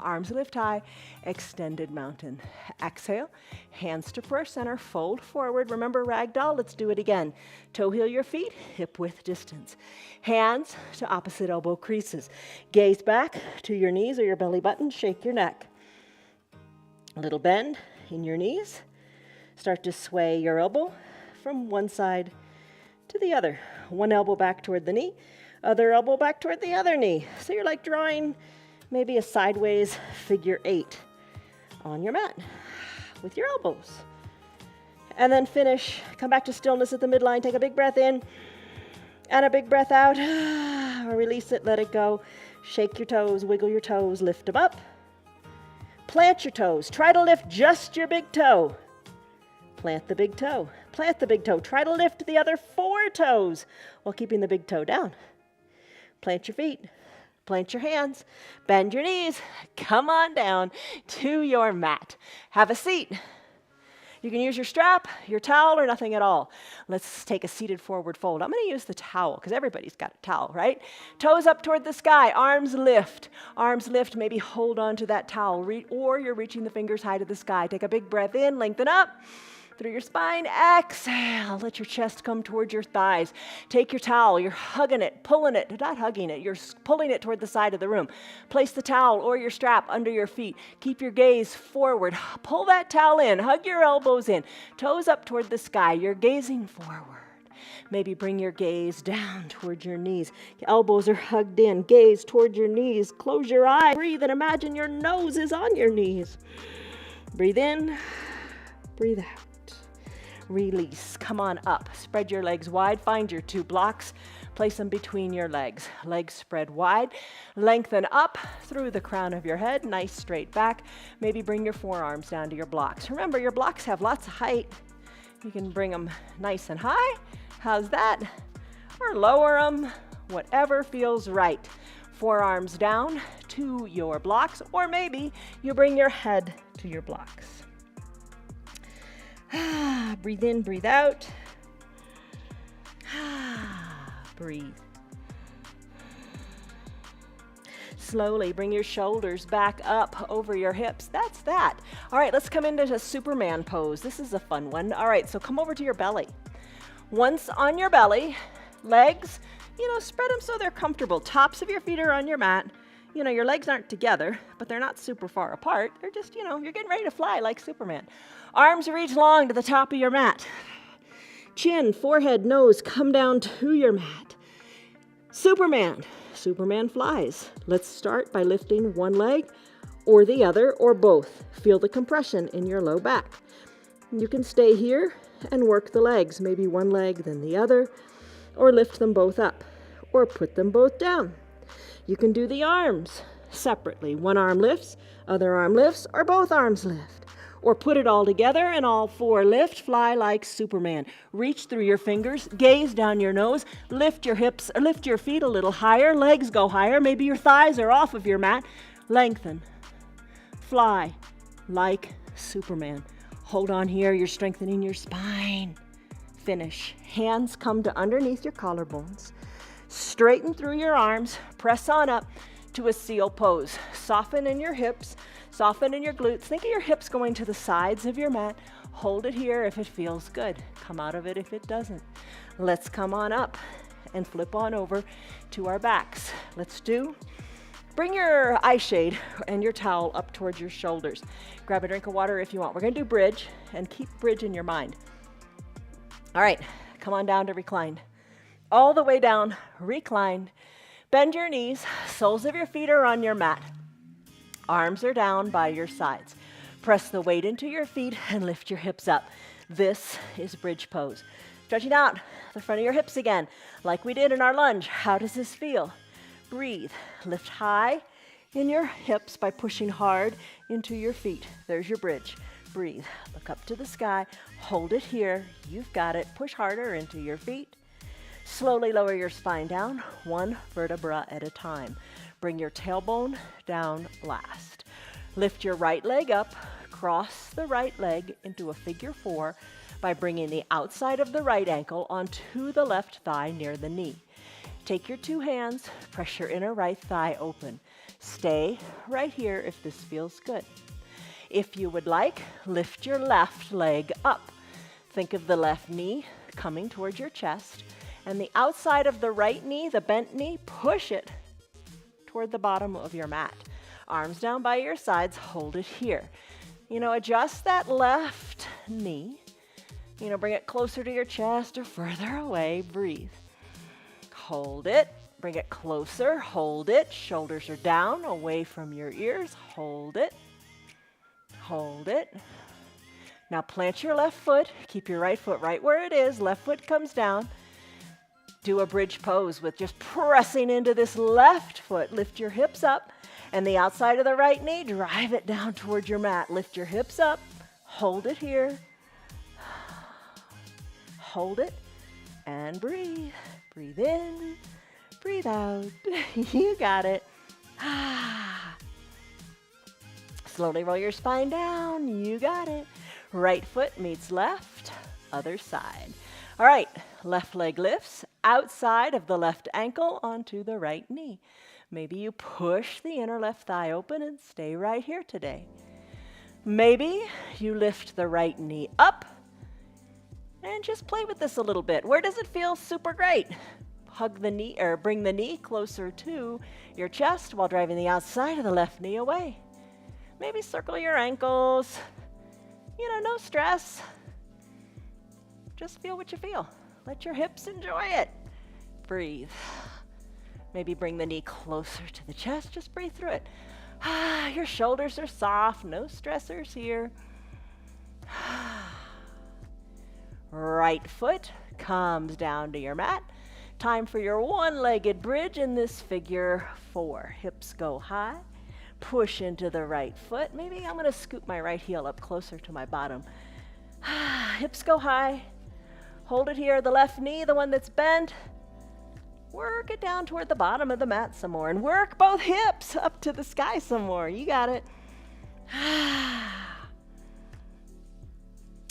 Arms lift high. Extended mountain. Exhale. Hands to prayer center. Fold forward. Remember ragdoll? Let's do it again. Toe heel your feet. Hip width distance. Hands to opposite elbow creases. Gaze back to your knees or your belly button. Shake your neck. A little bend in your knees. Start to sway your elbow from one side to the other. One elbow back toward the knee, other elbow back toward the other knee. So you're like drawing maybe a sideways figure 8 on your mat with your elbows. And then finish, come back to stillness at the midline, take a big breath in and a big breath out. Release it, let it go. Shake your toes, wiggle your toes, lift them up. Plant your toes. Try to lift just your big toe. Plant the big toe. Plant the big toe. Try to lift the other 4 toes while keeping the big toe down. Plant your feet. Plant your hands. Bend your knees. Come on down to your mat. Have a seat. You can use your strap, your towel, or nothing at all. Let's take a seated forward fold. I'm going to use the towel because everybody's got a towel, right? Toes up toward the sky, arms lift. Arms lift, maybe hold on to that towel, or you're reaching the fingers high to the sky. Take a big breath in, lengthen up through your spine. Exhale, let your chest come towards your thighs. Take your towel, you're hugging it, pulling it, not hugging it, you're pulling it toward the side of the room. Place the towel or your strap under your feet. Keep your gaze forward. Pull that towel in, hug your elbows in, toes up toward the sky. You're gazing forward. Maybe bring your gaze down toward your knees. Elbows are hugged in, gaze toward your knees. Close your eyes, breathe, and imagine your nose is on your knees. Breathe in, breathe out. Release. Come on up. Spread your legs wide. Find your 2 blocks. Place them between your legs. Legs spread wide. Lengthen up through the crown of your head. Nice straight back. Maybe bring your forearms down to your blocks. Remember, your blocks have lots of height. You can bring them nice and high. How's that? Or lower them. Whatever feels right. Forearms down to your blocks. Or maybe you bring your head to your blocks. Breathe in, breathe out. Breathe. Slowly bring your shoulders back up over your hips. That's that. All right, let's come into a Superman pose. This is a fun one. All right, so come over to your belly. Once on your belly, legs, spread them so they're comfortable. Tops of your feet are on your mat. Your legs aren't together, but they're not super far apart. They're just, you're getting ready to fly like Superman. Arms reach long to the top of your mat. Chin, forehead, nose come down to your mat. Superman. Superman flies. Let's start by lifting one leg or the other or both. Feel the compression in your low back. You can stay here and work the legs, maybe one leg, then the other, or lift them both up, or put them both down. You can do the arms separately. One arm lifts, other arm lifts, or both arms lift. Or put it all together and all 4 lift, fly like Superman. Reach through your fingers, gaze down your nose, lift your hips, or lift your feet a little higher, legs go higher, maybe your thighs are off of your mat. Lengthen, fly like Superman. Hold on here, you're strengthening your spine. Finish. Hands come to underneath your collarbones. Straighten through your arms, press on up to a seal pose. Soften in your hips, soften in your glutes. Think of your hips going to the sides of your mat. Hold it here if it feels good. Come out of it if it doesn't. Let's come on up and flip on over to our backs. Bring your eye shade and your towel up towards your shoulders. Grab a drink of water if you want. We're going to do bridge, and keep bridge in your mind. All right, come on down to recline. All the way down, recline. Bend your knees, soles of your feet are on your mat. Arms are down by your sides. Press the weight into your feet and lift your hips up. This is bridge pose. Stretching out the front of your hips again, like we did in our lunge. How does this feel? Breathe. Lift high in your hips by pushing hard into your feet. There's your bridge. Breathe. Look up to the sky. Hold it here. You've got it. Push harder into your feet. Slowly lower your spine down, 1 vertebra at a time. Bring your tailbone down last. Lift your right leg up. Cross the right leg into a figure 4 by bringing the outside of the right ankle onto the left thigh near the knee. Take your 2 hands, press your inner right thigh open. Stay right here if this feels good. If you would like, lift your left leg up. Think of the left knee coming towards your chest, and the outside of the right knee, the bent knee, push it toward the bottom of your mat. Arms down by your sides, hold it here. Adjust that left knee Bring it closer to your chest or further away. Breathe. Hold it. Bring it closer. Hold it. Shoulders are down, away from your ears. Hold it. Hold it. Now plant your left foot. Keep your right foot right where it is. Left foot comes down. Do a bridge pose with just pressing into this left foot. Lift your hips up and the outside of the right knee. Drive it down toward your mat. Lift your hips up. Hold it here. Hold it and breathe. Breathe in. Breathe out. You got it. Slowly roll your spine down. You got it. Right foot meets left, other side. All right, left leg lifts outside of the left ankle onto the right knee. Maybe you push the inner left thigh open and stay right here today. Maybe you lift the right knee up and just play with this a little bit. Where does it feel super great? Hug the knee or bring the knee closer to your chest while driving the outside of the left knee away. Maybe circle your ankles. No stress. Just feel what you feel. Let your hips enjoy it. Breathe. Maybe bring the knee closer to the chest. Just breathe through it. Your shoulders are soft. No stressors here. Right foot comes down to your mat. Time for your one-legged bridge in this figure 4. Hips go high. Push into the right foot. Maybe I'm going to scoop my right heel up closer to my bottom. Hips go high. Hold it here. The left knee, the one that's bent. Work it down toward the bottom of the mat some more. And work both hips up to the sky some more. You got it.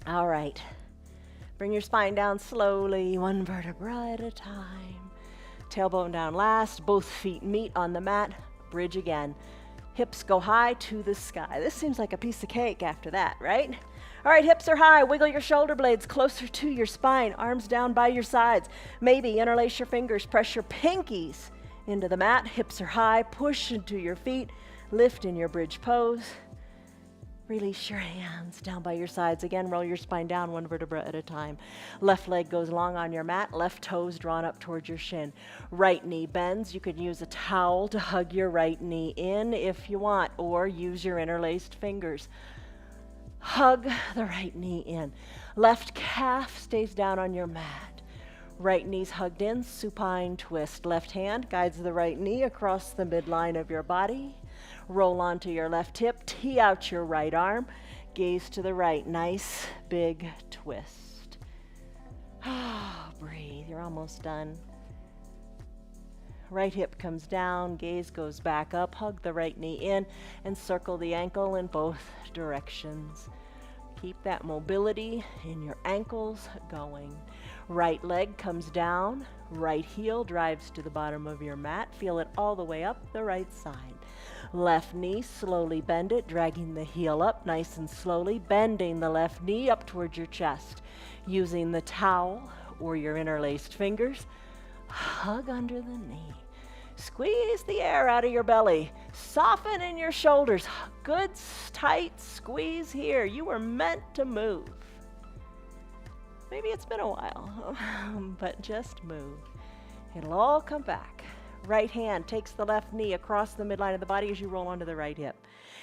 All right. Bring your spine down slowly, one vertebra at a time. Tailbone down last. Both feet meet on the mat. Bridge again. Hips go high to the sky. This seems like a piece of cake after that, right? All right, hips are high. Wiggle your shoulder blades closer to your spine. Arms down by your sides. Maybe interlace your fingers. Press your pinkies into the mat. Hips are high. Push into your feet. Lift in your bridge pose. Release your hands down by your sides. Again, roll your spine down one vertebra at a time. Left leg goes long on your mat. Left toes drawn up towards your shin. Right knee bends. You could use a towel to hug your right knee in if you want, or use your interlaced fingers. Hug the right knee in. Left calf stays down on your mat. Right knee's hugged in, supine twist. Left hand guides the right knee across the midline of your body. Roll onto your left hip, tee out your right arm, gaze to the right. Nice big twist. Breathe, you're almost done. Right hip comes down, gaze goes back up, hug the right knee in, and circle the ankle in both directions. Keep that mobility in your ankles going. Right leg comes down, right heel drives to the bottom of your mat. Feel it all the way up the right side. Left knee, slowly bend it, dragging the heel up nice and slowly, bending the left knee up towards your chest. Using the towel or your interlaced fingers, hug under the knee. Squeeze the air out of your belly. Soften in your shoulders. Good, tight squeeze here. You were meant to move. Maybe it's been a while, but just move. It'll all come back. Right hand takes the left knee across the midline of the body as you roll onto the right hip.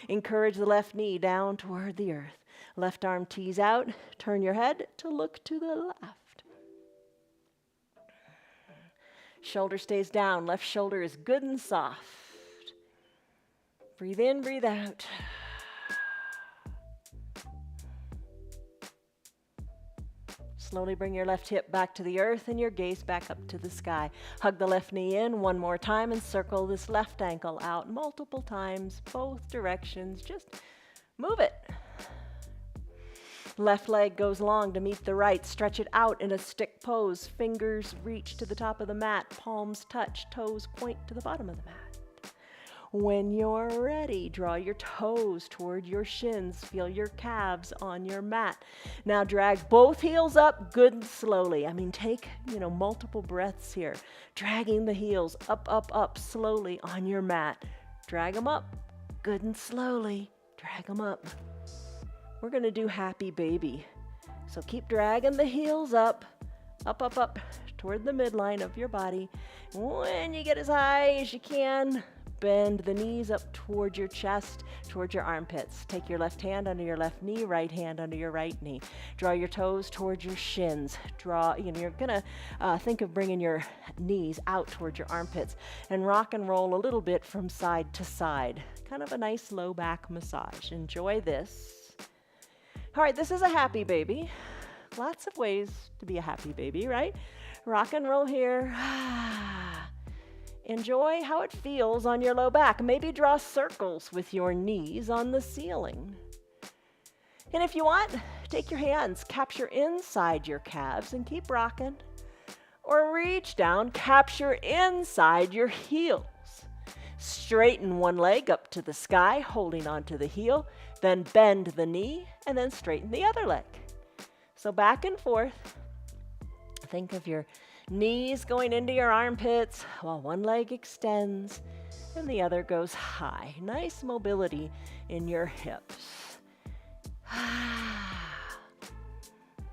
Encourage the left knee down toward the earth. Left arm tees out. Turn your head to look to the left. Shoulder stays down. Left shoulder is good and soft. Breathe in, breathe out. Slowly bring your left hip back to the earth and your gaze back up to the sky. Hug the left knee in one more time and circle this left ankle out multiple times, both directions. Just move it. Left leg goes long to meet the right. Stretch it out in a stick pose. Fingers reach to the top of the mat. Palms touch. Toes point to the bottom of the mat. When you're ready, draw your toes toward your shins. Feel your calves on your mat. Now drag both heels up good and slowly. Take, multiple breaths here. Dragging the heels up, up, up slowly on your mat. Drag them up good and slowly. Drag them up. We're going to do happy baby. So keep dragging the heels up, up, toward the midline of your body. When you get as high as you can, bend the knees up toward your chest, toward your armpits. Take your left hand under your left knee, right hand under your right knee. Draw your toes towards your shins. You're gonna think of bringing your knees out towards your armpits and rock and roll a little bit from side to side. Kind of a nice low back massage. Enjoy this. All right, this is a happy baby. Lots of ways to be a happy baby, right? Rock and roll here. Enjoy how it feels on your low back. Maybe draw circles with your knees on the ceiling. And if you want, take your hands, capture inside your calves and keep rocking. Or reach down, capture inside your heels. Straighten one leg up to the sky, holding onto the heel, then bend the knee, and then straighten the other leg. So back and forth. Think of your knees going into your armpits while one leg extends and the other goes high. Nice mobility in your hips.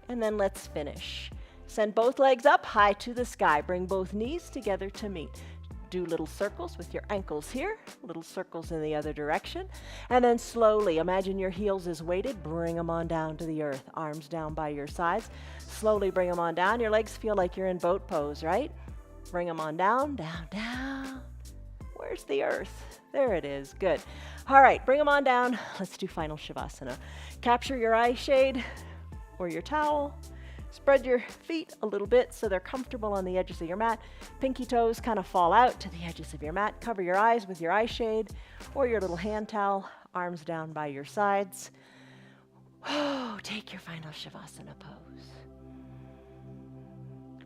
And then let's finish. Send both legs up high to the sky. Bring both knees together to meet. Do little circles with your ankles here, little circles in the other direction, and then slowly imagine your heels as weighted, bring them on down to the earth, arms down by your sides. Slowly bring them on down. Your legs feel like you're in boat pose, right? Bring them on down, down, down. Where's the earth? There it is. Good. All right, bring them on down. Let's do final Shavasana. Capture your eye shade or your towel. Spread your feet a little bit so they're comfortable on the edges of your mat. Pinky toes kind of fall out to the edges of your mat. Cover your eyes with your eye shade or your little hand towel, arms down by your sides. Oh, take your final Shavasana pose.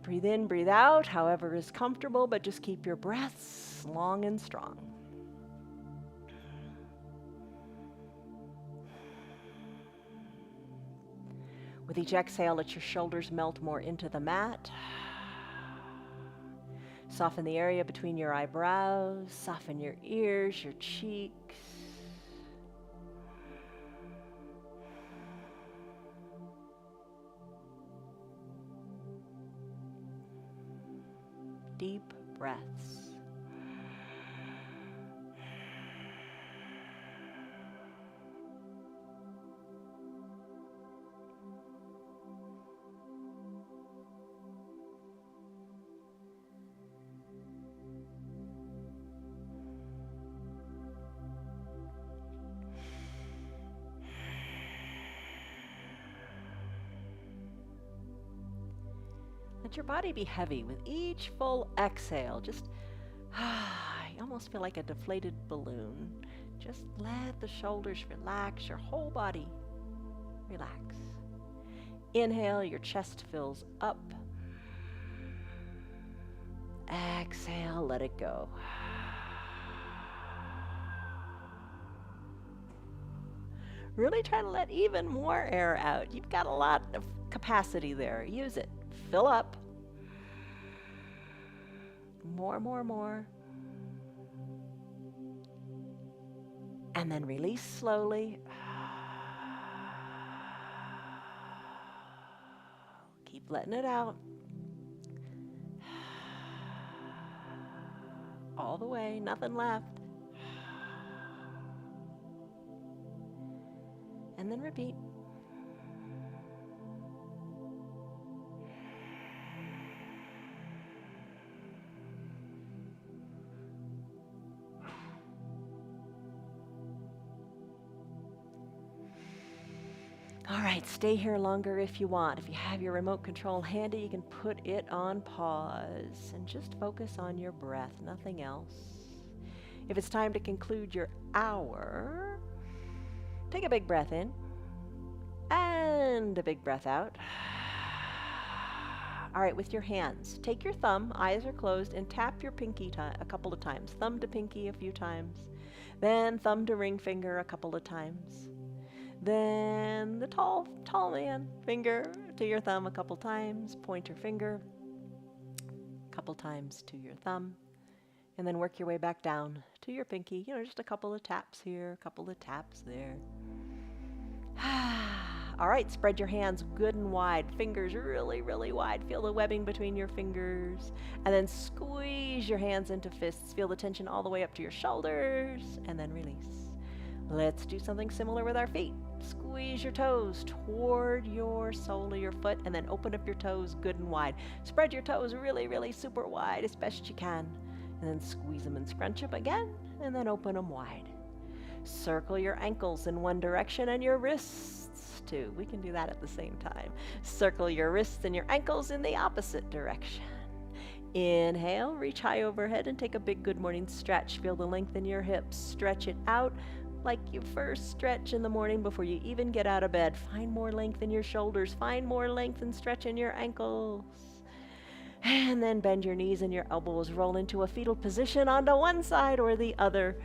Breathe in, breathe out, however is comfortable, but just keep your breaths long and strong. With each exhale, let your shoulders melt more into the mat. Soften the area between your eyebrows. Soften your ears, your cheeks. Deep breaths. Let your body be heavy with each full exhale. Just, you almost feel like a deflated balloon. Just let the shoulders relax, your whole body relax. Inhale, your chest fills up. Exhale, let it go. Really try to let even more air out. You've got a lot of capacity there. Use it. Fill up. More. And then release slowly. Keep letting it out. All the way, nothing left. And then repeat. All right, stay here longer if you want. If you have your remote control handy, you can put it on pause and just focus on your breath, nothing else. If it's time to conclude your hour, take a big breath in and a big breath out. All right, with your hands, take your thumb, eyes are closed, and tap your pinky a couple of times. Thumb to pinky a few times. Then thumb to ring finger a couple of times. Then the tall man finger to your thumb a couple times, pointer finger a couple times to your thumb, and then work your way back down to your pinky. Just a couple of taps here, a couple of taps there. All right, spread your hands good and wide, fingers really, really wide. Feel the webbing between your fingers. And then squeeze your hands into fists. Feel the tension all the way up to your shoulders, and then release. Let's do something similar with our feet. Squeeze your toes toward your sole of your foot, and then open up your toes good and wide. Spread your toes really, really super wide as best you can. And then squeeze them and scrunch them again, and then open them wide. Circle your ankles in one direction and your wrists too. We can do that at the same time. Circle your wrists and your ankles in the opposite direction. Inhale, reach high overhead and take a big good morning stretch. Feel the length in your hips. Stretch it out like you first stretch in the morning before you even get out of bed. Find more length in your shoulders. Find more length and stretch in your ankles. And then bend your knees and your elbows. Roll into a fetal position onto one side or the other.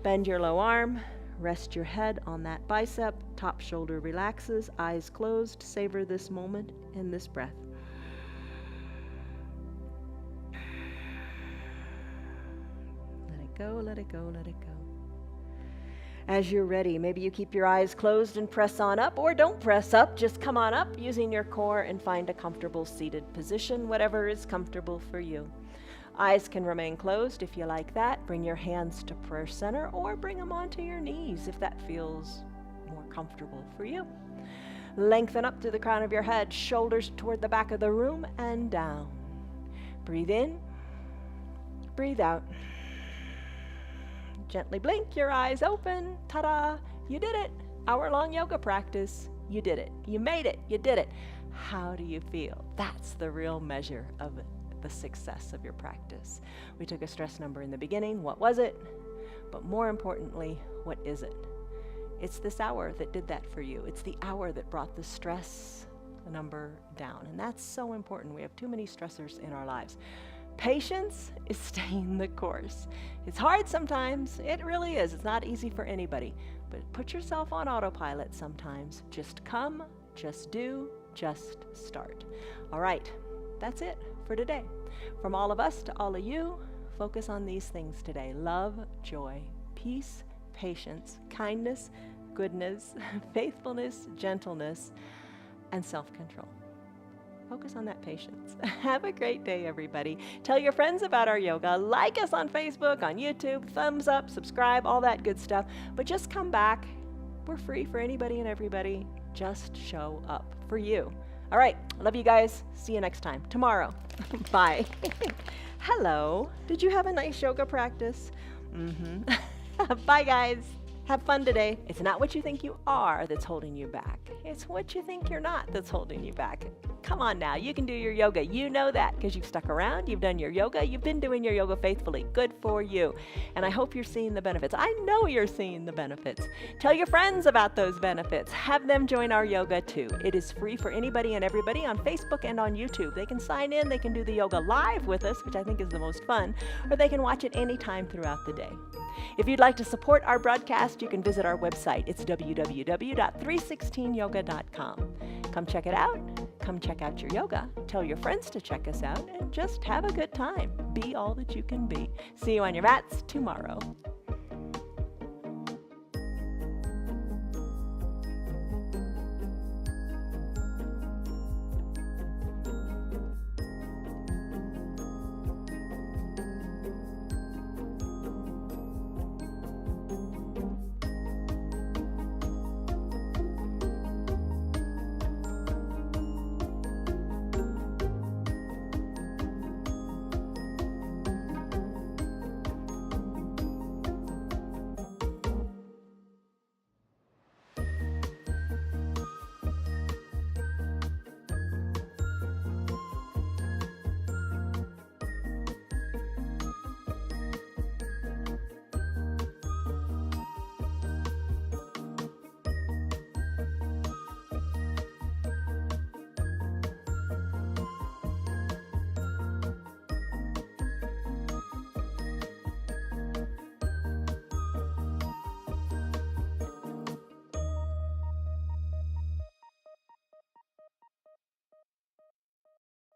Bend your low arm. Rest your head on that bicep. Top shoulder relaxes. Eyes closed. Savor this moment and this breath. Let it go, let it go, let it go. As you're ready, maybe you keep your eyes closed and press on up, or don't press up, just come on up using your core and find a comfortable seated position, whatever is comfortable for you. Eyes can remain closed if you like that. Bring your hands to prayer center or bring them onto your knees if that feels more comfortable for you. Lengthen up through the crown of your head, shoulders toward the back of the room and down. Breathe in, breathe out. Gently blink your eyes open. Ta-da! You did it. Hour-long yoga practice. You did it. You made it. You did it. How do you feel? That's the real measure of the success of your practice. We took a stress number in the beginning. What was it? But more importantly, what is it? It's this hour that did that for you. It's the hour that brought the stress number down. And that's so important. We have too many stressors in our lives. Patience is staying the course. It's hard sometimes. It really is. It's not easy for anybody. But put yourself on autopilot sometimes. Just come, just do, just start. All right, that's it for today. From all of us to all of you, focus on these things today. Love, joy, peace, patience, kindness, goodness, faithfulness, gentleness, and self-control. Focus on that patience. Have a great day, everybody. Tell your friends about our yoga. Like us on Facebook, on YouTube, thumbs up, subscribe, all that good stuff. But just come back. We're free for anybody and everybody. Just show up for you. All right. Love you guys. See you next time. Tomorrow. Bye. Hello. Did you have a nice yoga practice? Bye, guys. Have fun today. It's not what you think you are that's holding you back. It's what you think you're not that's holding you back. Come on now, you can do your yoga. You know that because you've stuck around, you've done your yoga, you've been doing your yoga faithfully. Good for you. And I hope you're seeing the benefits. I know you're seeing the benefits. Tell your friends about those benefits. Have them join our yoga too. It is free for anybody and everybody on Facebook and on YouTube. They can sign in, they can do the yoga live with us, which I think is the most fun, or they can watch it anytime throughout the day. If you'd like to support our broadcast, you can visit our website. It's www.316yoga.com. Come check it out. Come check out your yoga. Tell your friends to check us out and just have a good time. Be all that you can be. See you on your mats tomorrow.